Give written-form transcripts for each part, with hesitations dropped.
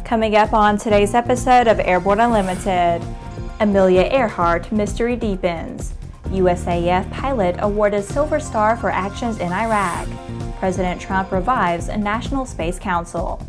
Coming up on today's episode of Airborne Unlimited, Amelia Earhart mystery deepens. USAF pilot awarded Silver Star for actions in Iraq. President Trump revives a National Space Council.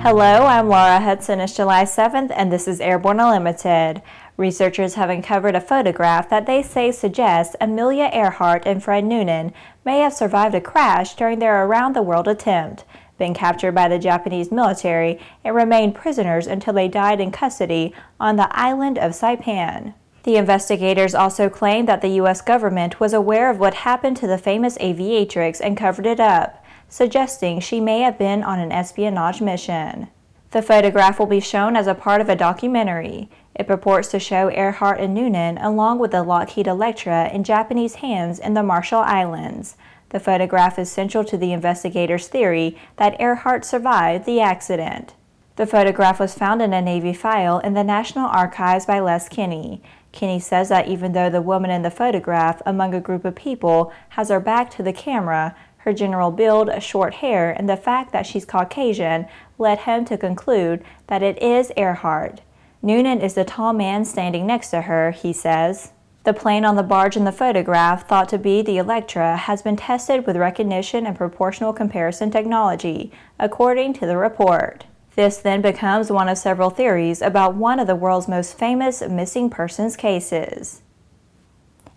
Hello, I'm Laura Hudson. It's July 7th and this is Airborne Unlimited. Researchers have uncovered a photograph that they say suggests Amelia Earhart and Fred Noonan may have survived a crash during their around-the-world attempt, been captured by the Japanese military, and remained prisoners until they died in custody on the island of Saipan. The investigators also claim that the U.S. government was aware of what happened to the famous aviatrix and covered it up, suggesting she may have been on an espionage mission. The photograph will be shown as a part of a documentary. It purports to show Earhart and Noonan along with the Lockheed Electra in Japanese hands in the Marshall Islands. The photograph is central to the investigators' theory that Earhart survived the accident. The photograph was found in a Navy file in the National Archives by Les Kinney. Kinney says that even though the woman in the photograph among a group of people has her back to the camera, her general build, short hair, and the fact that she's Caucasian led him to conclude that it is Earhart. Noonan is the tall man standing next to her, he says. The plane on the barge in the photograph, thought to be the Electra, has been tested with recognition and proportional comparison technology, according to the report. This then becomes one of several theories about one of the world's most famous missing persons cases.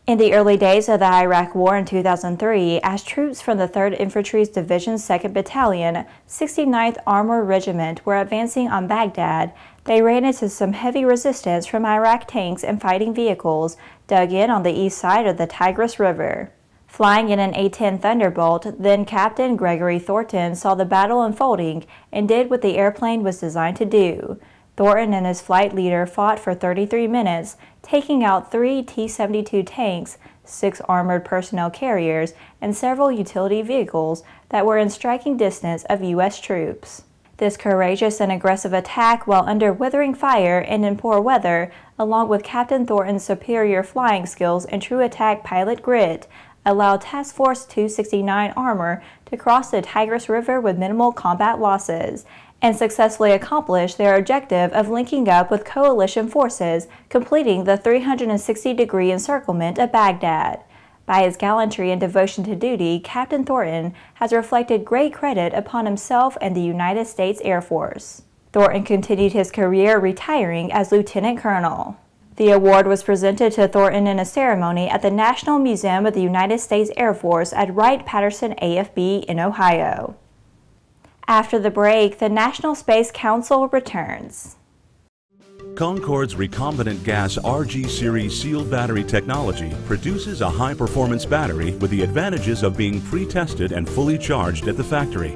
In the early days of the Iraq War in 2003, as troops from the 3rd Infantry Division's 2nd Battalion, 69th Armor Regiment were advancing on Baghdad, they ran into some heavy resistance from Iraq tanks and fighting vehicles dug in on the east side of the Tigris River. Flying in an A-10 Thunderbolt, then Captain Gregory Thornton saw the battle unfolding and did what the airplane was designed to do. Thornton and his flight leader fought for 33 minutes, taking out 3 T-72 tanks, 6 armored personnel carriers, and several utility vehicles that were in striking distance of U.S. troops. This courageous and aggressive attack, while under withering fire and in poor weather, along with Captain Thornton's superior flying skills and true attack pilot grit, allowed Task Force 269 Armor to cross the Tigris River with minimal combat losses, and successfully accomplish their objective of linking up with coalition forces, completing the 360-degree encirclement of Baghdad. By his gallantry and devotion to duty, Captain Thornton has reflected great credit upon himself and the United States Air Force. Thornton continued his career, retiring as Lieutenant Colonel. The award was presented to Thornton in a ceremony at the National Museum of the United States Air Force at Wright-Patterson AFB in Ohio. After the break, the National Space Council returns. Concorde's recombinant gas RG series sealed battery technology produces a high-performance battery with the advantages of being pre-tested and fully charged at the factory.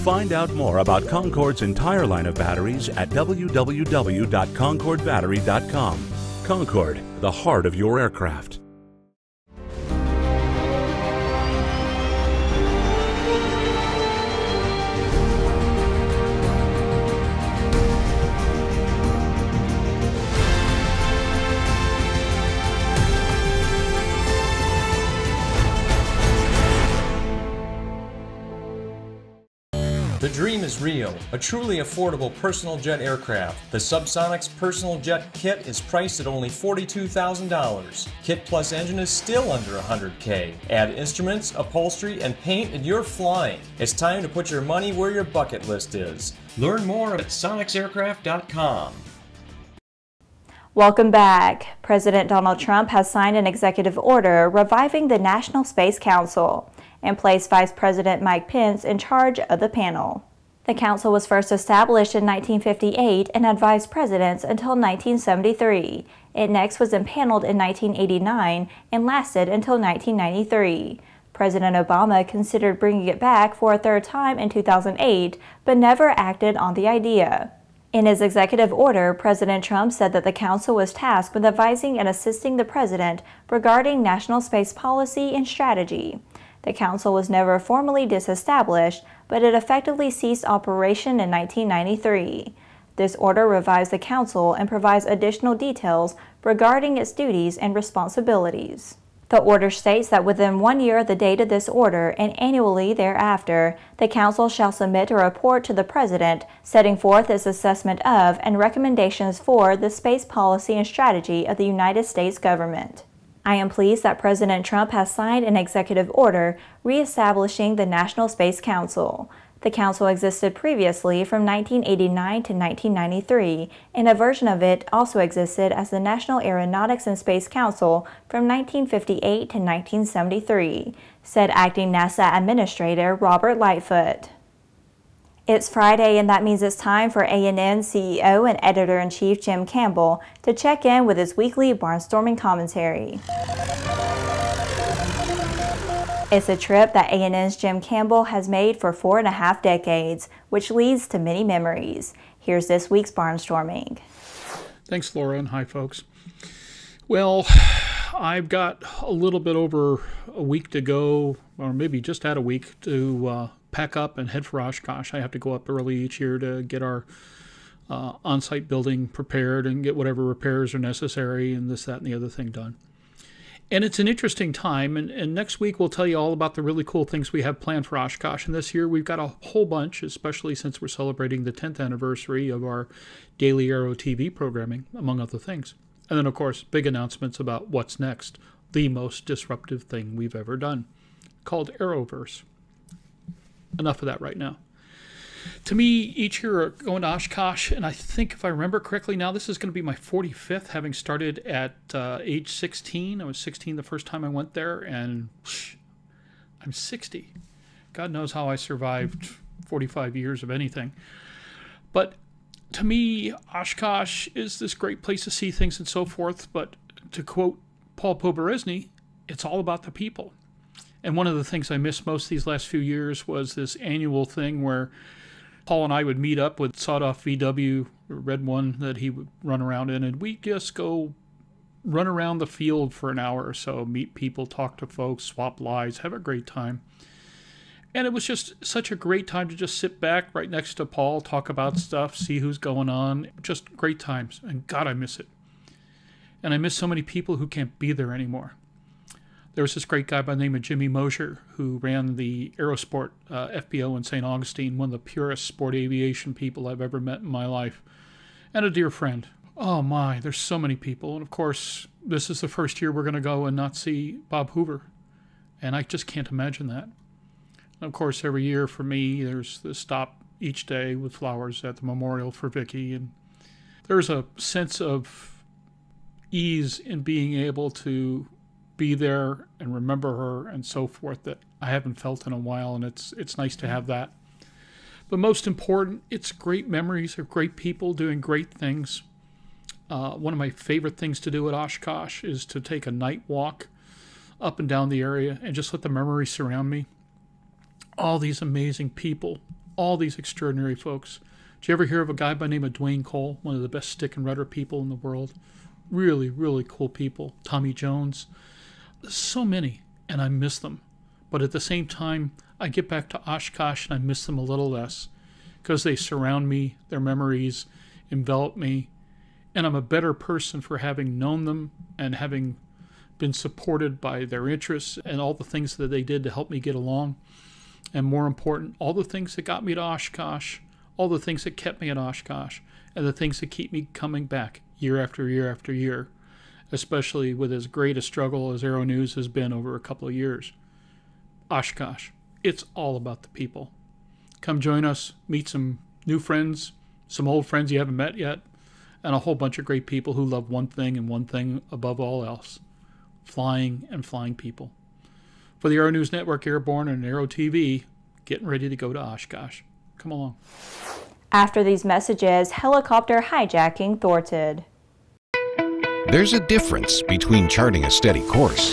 Find out more about Concorde's entire line of batteries at www.concordebattery.com. Concorde, the heart of your aircraft. The dream is real, a truly affordable personal jet aircraft. The Subsonics Personal Jet Kit is priced at only $42,000. Kit plus engine is still under $100K. Add instruments, upholstery, and paint and you're flying. It's time to put your money where your bucket list is. Learn more at sonicsaircraft.com. Welcome back. President Donald Trump has signed an executive order reviving the National Space Council and placed Vice President Mike Pence in charge of the panel. The council was first established in 1958 and had vice presidents until 1973. It next was empaneled in 1989 and lasted until 1993. President Obama considered bringing it back for a third time in 2008, but never acted on the idea. In his executive order, President Trump said that the council was tasked with advising and assisting the president regarding national space policy and strategy. The council was never formally disestablished, but it effectively ceased operation in 1993. This order revives the council and provides additional details regarding its duties and responsibilities. The order states that within 1 year of the date of this order and annually thereafter, the Council shall submit a report to the President setting forth its assessment of and recommendations for the space policy and strategy of the United States government. I am pleased that President Trump has signed an executive order reestablishing the National Space Council. The Council existed previously from 1989 to 1993, and a version of it also existed as the National Aeronautics and Space Council from 1958 to 1973, said Acting NASA Administrator Robert Lightfoot. It's Friday, and that means it's time for A&N CEO and Editor-in-Chief Jim Campbell to check in with his weekly barnstorming commentary. It's a trip that A&N's Jim Campbell has made for 4.5 decades, which leads to many memories. Here's this week's barnstorming. Thanks, Laura, and hi, folks. Well, I've got a little bit over a week to go, or maybe just had a week to pack up and head for Oshkosh. I have to go up early each year to get our on-site building prepared and get whatever repairs are necessary and this, that, and the other thing done. And it's an interesting time, and next week we'll tell you all about the really cool things we have planned for Oshkosh. And this year we've got a whole bunch, especially since we're celebrating the 10th anniversary of our daily Aero-TV programming, among other things. And then, of course, big announcements about what's next, the most disruptive thing we've ever done, called Aeroverse. Enough of that right now. To me, each year going to Oshkosh, and I think if I remember correctly now, this is going to be my 45th, having started at age 16. I was 16 the first time I went there, and I'm 60. God knows how I survived 45 years of anything. But to me, Oshkosh is this great place to see things and so forth, but to quote Paul Poberezny, it's all about the people. And one of the things I missed most these last few years was this annual thing where Paul and I would meet up with sawed-off VW, a red one that he would run around in, and we'd just go run around the field for an hour or so, meet people, talk to folks, swap lies, have a great time. And it was just such a great time to just sit back right next to Paul, talk about stuff, see who's going on. Just great times, and God, I miss it. And I miss so many people who can't be there anymore. There was this great guy by the name of Jimmy Mosier who ran the Aerosport FBO in St. Augustine, one of the purest sport aviation people I've ever met in my life, and a dear friend. Oh my, there's so many people. And of course, this is the first year we're going to go and not see Bob Hoover, and I just can't imagine that. And of course, every year for me, there's the stop each day with flowers at the memorial for Vicky, and there's a sense of ease in being able to be there and remember her and so forth that I haven't felt in a while, and it's nice to have that. But most important, it's great memories of great people doing great things. One of my favorite things to do at Oshkosh is to take a night walk up and down the area and just let the memories surround me. All these amazing people, all these extraordinary folks. Did you ever hear of a guy by the name of Dwayne Cole, one of the best stick and rudder people in the world? Really, really cool people. Tommy Jones. So many, and I miss them. But at the same time, I get back to Oshkosh and I miss them a little less because they surround me, their memories envelop me, and I'm a better person for having known them and having been supported by their interests and all the things that they did to help me get along. And more important, all the things that got me to Oshkosh, all the things that kept me at Oshkosh, and the things that keep me coming back year after year after year, especially with as great a struggle as Aero-News has been over a couple of years. Oshkosh, it's all about the people. Come join us, meet some new friends, some old friends you haven't met yet, and a whole bunch of great people who love one thing and one thing above all else, flying and flying people. For the Aero-News Network, Airborne, and Aero-TV, getting ready to go to Oshkosh. Come along. After these messages, helicopter hijacking thwarted. There's a difference between charting a steady course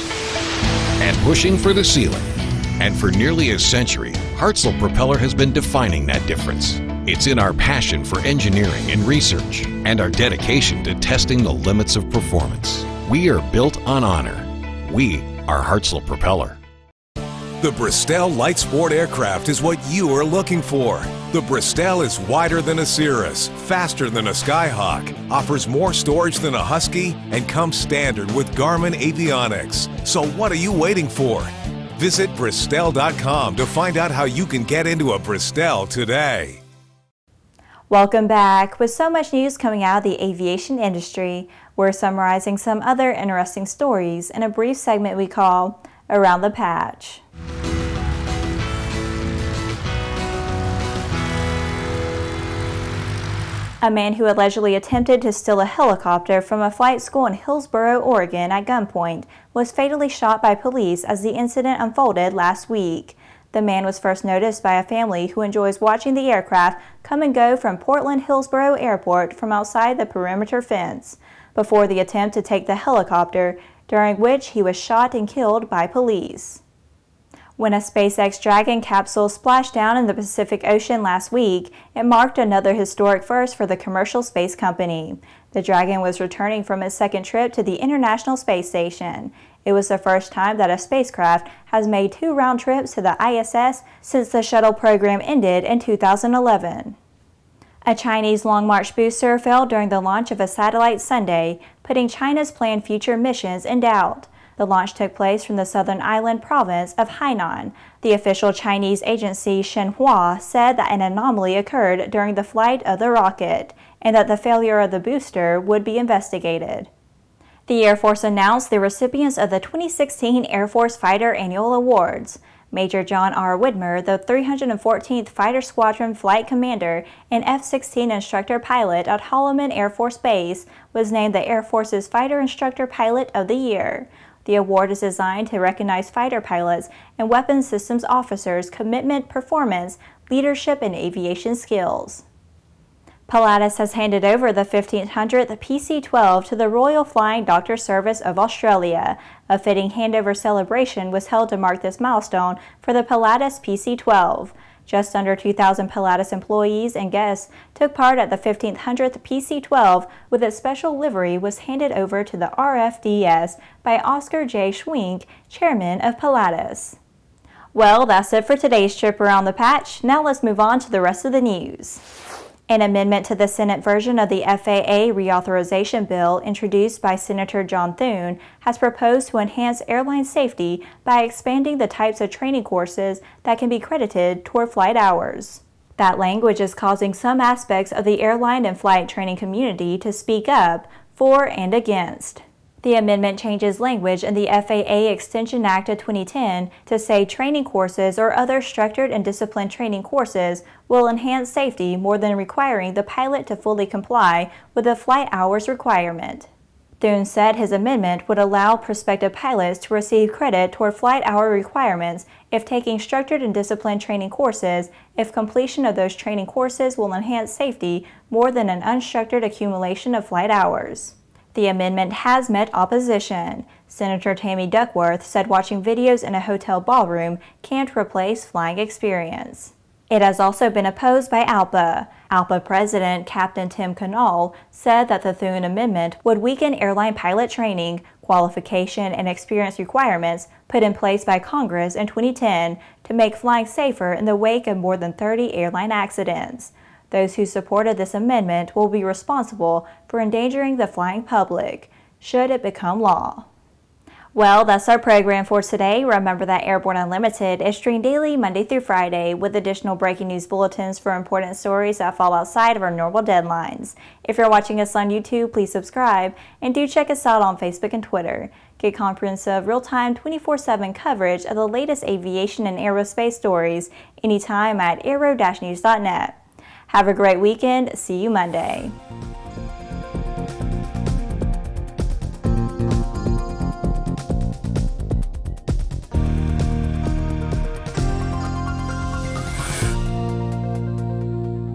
and pushing for the ceiling. And for nearly a century, Hartzell Propeller has been defining that difference. It's in our passion for engineering and research and our dedication to testing the limits of performance. We are built on honor. We are Hartzell Propeller. The Bristol Light Sport aircraft is what you are looking for. The Bristol is wider than a Cirrus, faster than a Skyhawk, offers more storage than a Husky, and comes standard with Garmin avionics. So what are you waiting for? Visit Bristol.com to find out how you can get into a Bristol today. Welcome back. With so much news coming out of the aviation industry, we're summarizing some other interesting stories in a brief segment we call Around the Patch. A man who allegedly attempted to steal a helicopter from a flight school in Hillsboro, Oregon at gunpoint was fatally shot by police as the incident unfolded last week. The man was first noticed by a family who enjoys watching the aircraft come and go from Portland-Hillsboro Airport from outside the perimeter fence, before the attempt to take the helicopter, during which he was shot and killed by police. When a SpaceX Dragon capsule splashed down in the Pacific Ocean last week, it marked another historic first for the commercial space company. The Dragon was returning from its second trip to the International Space Station. It was the first time that a spacecraft has made 2 round trips to the ISS since the shuttle program ended in 2011. A Chinese Long March booster fell during the launch of a satellite Sunday, putting China's planned future missions in doubt. The launch took place from the southern island province of Hainan. The official Chinese agency Xinhua said that an anomaly occurred during the flight of the rocket, and that the failure of the booster would be investigated. The Air Force announced the recipients of the 2016 Air Force Fighter Annual Awards. Major John R. Widmer, the 314th Fighter Squadron Flight Commander and F-16 Instructor Pilot at Holloman Air Force Base, was named the Air Force's Fighter Instructor Pilot of the Year. The award is designed to recognize fighter pilots and weapons systems officers' commitment, performance, leadership, and aviation skills. Pilatus has handed over the 1500th PC-12 to the Royal Flying Doctor Service of Australia. A fitting handover celebration was held to mark this milestone for the Pilatus PC-12. Just under 2,000 Pilatus employees and guests took part at the 1500th PC-12, with its special livery was handed over to the RFDS by Oscar J. Schwink, chairman of Pilatus. Well, that's it for today's trip around the patch. Now let's move on to the rest of the news. An amendment to the Senate version of the FAA reauthorization bill introduced by Senator John Thune has proposed to enhance airline safety by expanding the types of training courses that can be credited toward flight hours. That language is causing some aspects of the airline and flight training community to speak up for and against. The amendment changes language in the FAA Extension Act of 2010 to say training courses or other structured and disciplined training courses will enhance safety more than requiring the pilot to fully comply with the flight hours requirement. Thune said his amendment would allow prospective pilots to receive credit toward flight hour requirements if taking structured and disciplined training courses, if completion of those training courses will enhance safety more than an unstructured accumulation of flight hours. The amendment has met opposition. Senator Tammy Duckworth said watching videos in a hotel ballroom can't replace flying experience. It has also been opposed by ALPA. ALPA President Captain Tim Canal said that the Thune Amendment would weaken airline pilot training, qualification, and experience requirements put in place by Congress in 2010 to make flying safer in the wake of more than 30 airline accidents. Those who supported this amendment will be responsible for endangering the flying public, should it become law. Well, that's our program for today. Remember that Airborne Unlimited is streamed daily Monday through Friday with additional breaking news bulletins for important stories that fall outside of our normal deadlines. If you're watching us on YouTube, please subscribe and do check us out on Facebook and Twitter. Get comprehensive, real-time, 24/7 coverage of the latest aviation and aerospace stories anytime at aero-news.net. Have a great weekend. See you Monday.